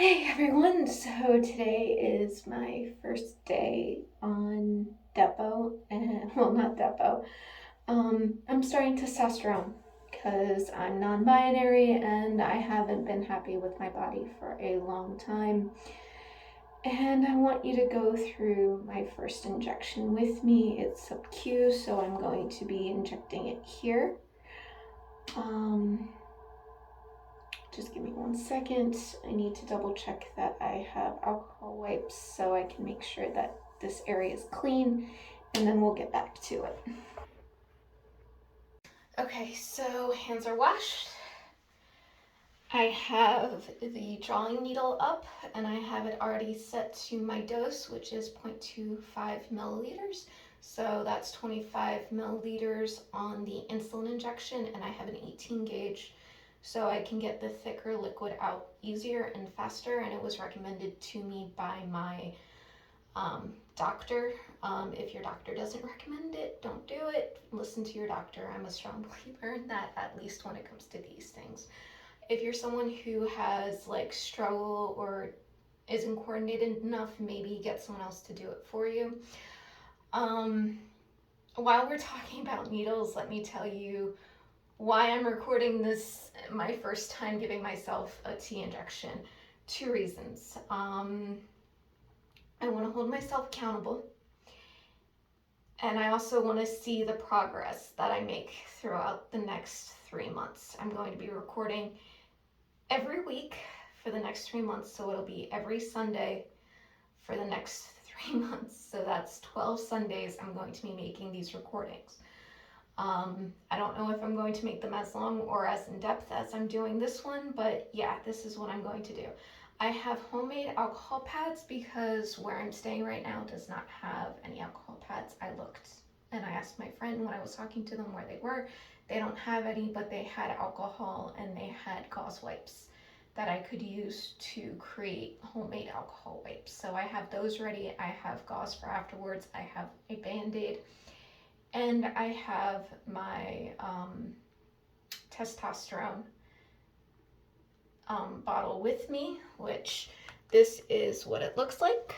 Hey everyone, so today is my first day on Depo, and well, not Depo. I'm starting testosterone because I'm non binary and I haven't been happy with my body for a long time. And I want you to go through my first injection with me. It's sub-Q, so I'm going to be injecting it here. Just give me 1 second. I need to double check that I have alcohol wipes so I can make sure that this area is clean, and then we'll get back to it. Okay, so hands are washed. I have the drawing needle up and I have it already set to my dose, which is 0.25 milliliters. So that's 25 milliliters on the insulin injection, and I have an 18 gauge so I can get the thicker liquid out easier and faster. And it was recommended to me by my doctor. If your doctor doesn't recommend it, don't do it. Listen to your doctor. I'm a strong believer in that, at least when it comes to these things. If you're someone who has like struggle or isn't coordinated enough, maybe get someone else to do it for you. While we're talking about needles, let me tell you why I'm recording this my first time giving myself a T injection. 2 reasons. I want to hold myself accountable, and I also want to see the progress that I make throughout the next 3 months. I'm going to be recording every week for the next 3 months, so it'll be every Sunday for the next 3 months. So that's 12 Sundays I'm going to be making these recordings. I don't know if I'm going to make them as long or as in depth as I'm doing this one, but yeah, this is what I'm going to do. I have homemade alcohol pads because where I'm staying right now does not have any alcohol pads. I looked and I asked my friend when I was talking to them where they were. They don't have any, but they had alcohol and they had gauze wipes that I could use to create homemade alcohol wipes. So I have those ready. I have gauze for afterwards. I have a Band-Aid. And I have my testosterone bottle with me, which this is what it looks like.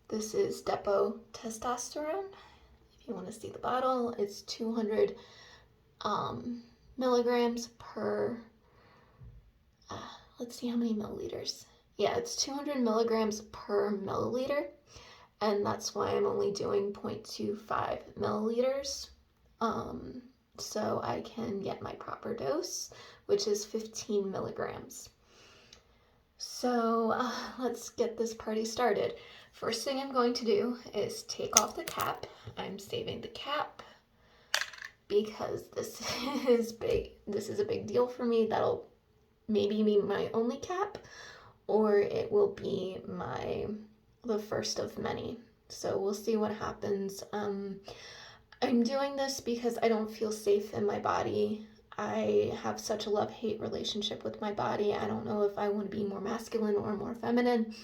This is Depo Testosterone. If you want to see the bottle, it's 200 milligrams per, let's see how many milliliters. Yeah, it's 200 milligrams per milliliter. And that's why I'm only doing 0.25 milliliters. So I can get my proper dose, which is 15 milligrams. So let's get this party started. First thing I'm going to do is take off the cap. I'm saving the cap because this is big. This is a big deal for me. That'll maybe be my only cap, or it will be the first of many. So we'll see what happens. I'm doing this because I don't feel safe in my body. I have such a love-hate relationship with my body. I don't know if I want to be more masculine or more feminine,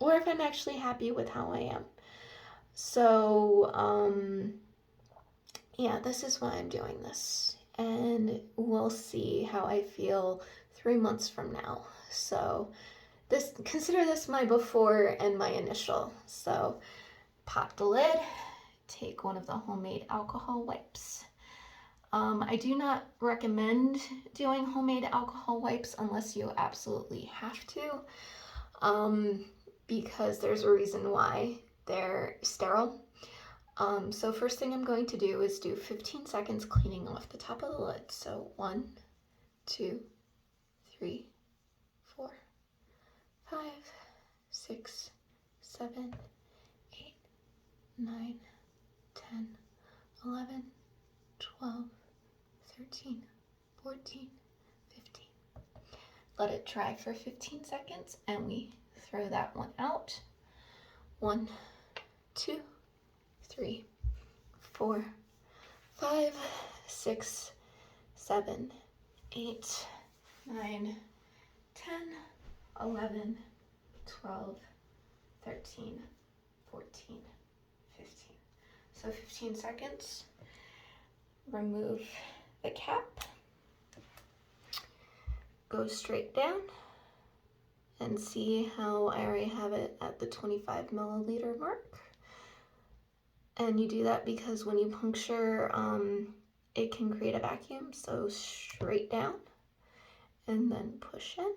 or if I'm actually happy with how I am. So, yeah, this is why I'm doing this. And we'll see how I feel 3 months from now. So, consider this my before and my initial. So, pop the lid, take one of the homemade alcohol wipes. I do not recommend doing homemade alcohol wipes unless you absolutely have to, because there's a reason why they're sterile. So first thing I'm going to do is do 15 seconds cleaning off the top of the lid. So 1, 2, 3, 4, 5, 6, 7, 8, 9, 10, 11, 12, 13, 14, 15. Let it dry for 15 seconds and we throw that one out. 1, 2, 3, 4, 5, 6, 7, 8, 9, 10, 11, 12, 13, 14, 15. So 15 seconds. Remove the cap. Go straight down. and see how I already have it at the 25 milliliter mark. And you do that because when you puncture, it can create a vacuum. So straight down and then push in.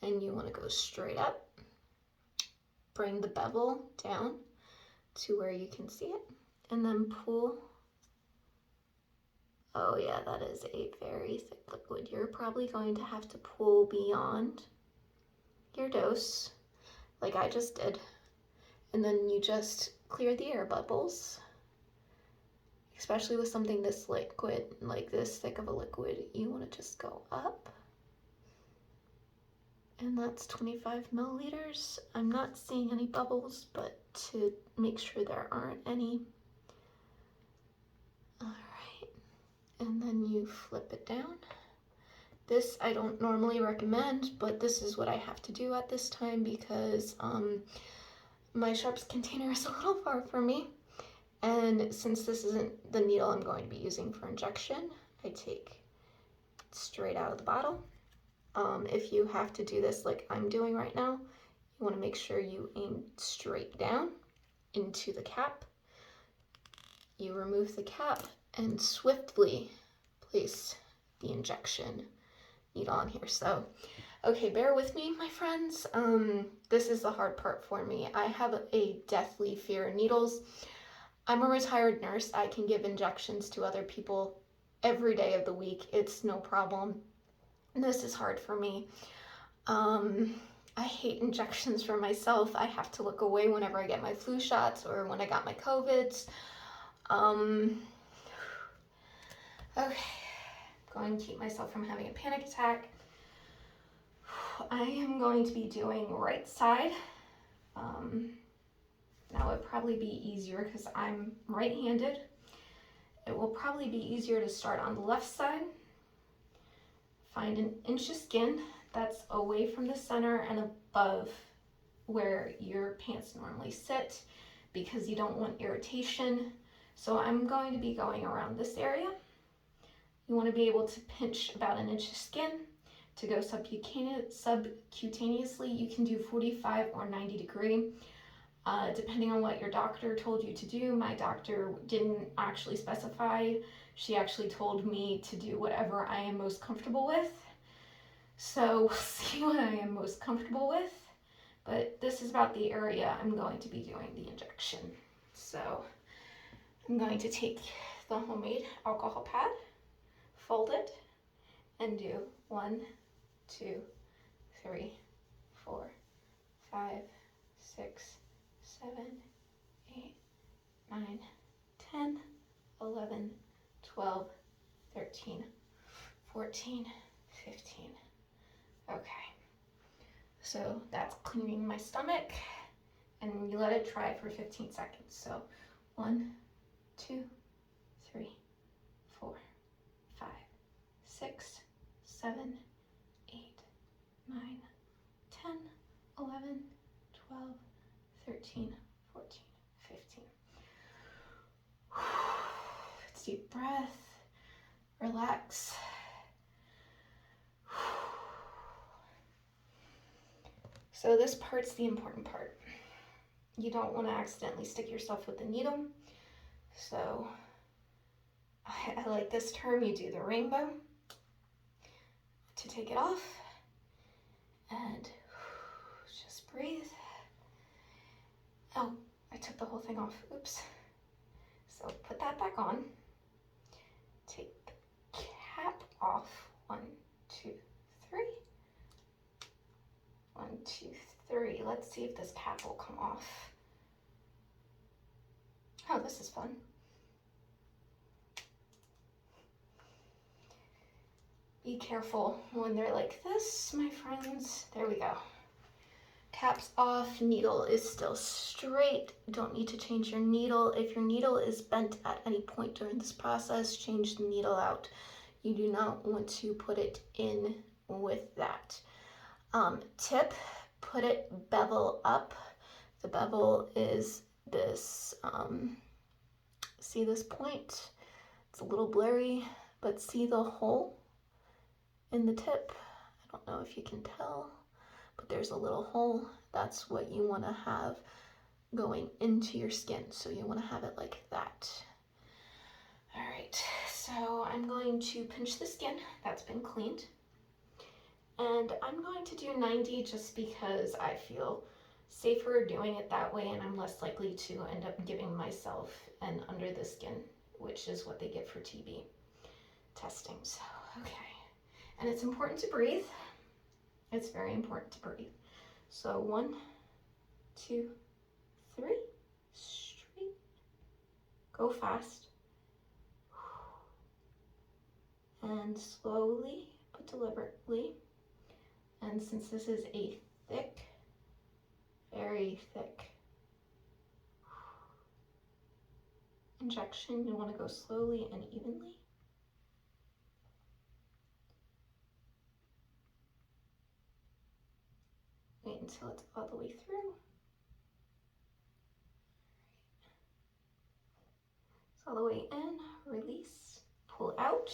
And you want to go straight up. Bring the bevel down to where you can see it. And then pull. Oh yeah, that is a very thick liquid. You're probably going to have to pull beyond your dose, like I just did. And then you just clear the air bubbles. Especially with something this liquid, like this thick of a liquid, you want to just go up. And that's 25 milliliters. I'm not seeing any bubbles, but to make sure there aren't any. All right, and then you flip it down. This I don't normally recommend, but this is what I have to do at this time because my sharps container is a little far from me. And since this isn't the needle I'm going to be using for injection, I take it straight out of the bottle. If you have to do this like I'm doing right now, you want to make sure you aim straight down into the cap. You remove the cap and swiftly place the injection needle on here. So, okay, bear with me, my friends. This is the hard part for me. I have a deathly fear of needles. I'm a retired nurse. I can give injections to other people every day of the week. It's no problem. This is hard for me. I hate injections for myself. I have to look away whenever I get my flu shots or when I got my COVIDs. Okay, going to keep myself from having a panic attack. I am going to be doing right side. Now it'd probably be easier because I'm right-handed. It will probably be easier to start on the left side. Find an inch of skin that's away from the center and above where your pants normally sit because you don't want irritation. So I'm going to be going around this area. You want to be able to pinch about an inch of skin. To go subcutaneously, you can do 45 or 90 degree. Depending on what your doctor told you to do. My doctor didn't actually specify. She actually told me to do whatever I am most comfortable with. So we'll see what I am most comfortable with. But this is about the area I'm going to be doing the injection. So I'm going to take the homemade alcohol pad, fold it, and do 1, 2, 3, 4, 5, 6, 7, 8, 9, 10, 11, 12, 13, 14, 15. Okay, so that's cleaning my stomach, and you let it dry for 15 seconds. So 1, 2, 3, 4, 5, 6, 7, 8, 9, 10, 11, 12, 13, 14, 15. Deep breath, relax. So this part's the important part. You don't want to accidentally stick yourself with the needle. So I like this term, you do the rainbow to take it off. And just breathe. Oh, I took the whole thing off. Oops. So put that back on. Take the cap off. 1, 2, 3. 1, 2, 3. Let's see if this cap will come off. Oh, this is fun. Be careful when they're like this, my friends. There we go. Cap's off, needle is still straight. Don't need to change your needle. If your needle is bent at any point during this process, change the needle out. You do not want to put it in with that. Tip, put it bevel up. The bevel is this, see this point? It's a little blurry, but see the hole in the tip? I don't know if you can tell, but there's a little hole. That's what you want to have going into your skin. So you want to have it like that. All right, so I'm going to pinch the skin that's been cleaned. And I'm going to do 90 just because I feel safer doing it that way, and I'm less likely to end up giving myself an under the skin, which is what they get for TB testing. So, okay. And it's important to breathe. It's very important to breathe. So 1, 2, 3, straight. Go fast. And slowly but deliberately. And since this is a thick, very thick injection, you want to go slowly and evenly. Wait until it's all the way through. It's all the way in, release, pull out.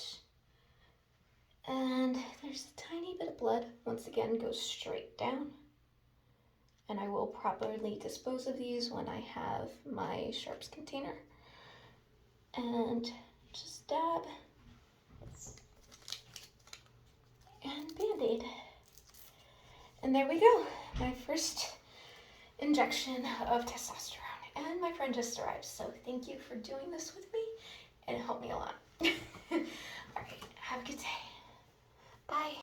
And there's a tiny bit of blood. Once again, goes straight down. And I will properly dispose of these when I have my sharps container. And just dab and Band-Aid. And there we go, my first injection of testosterone. And my friend just arrived, so thank you for doing this with me. It helped me a lot. All right, have a good day. Bye.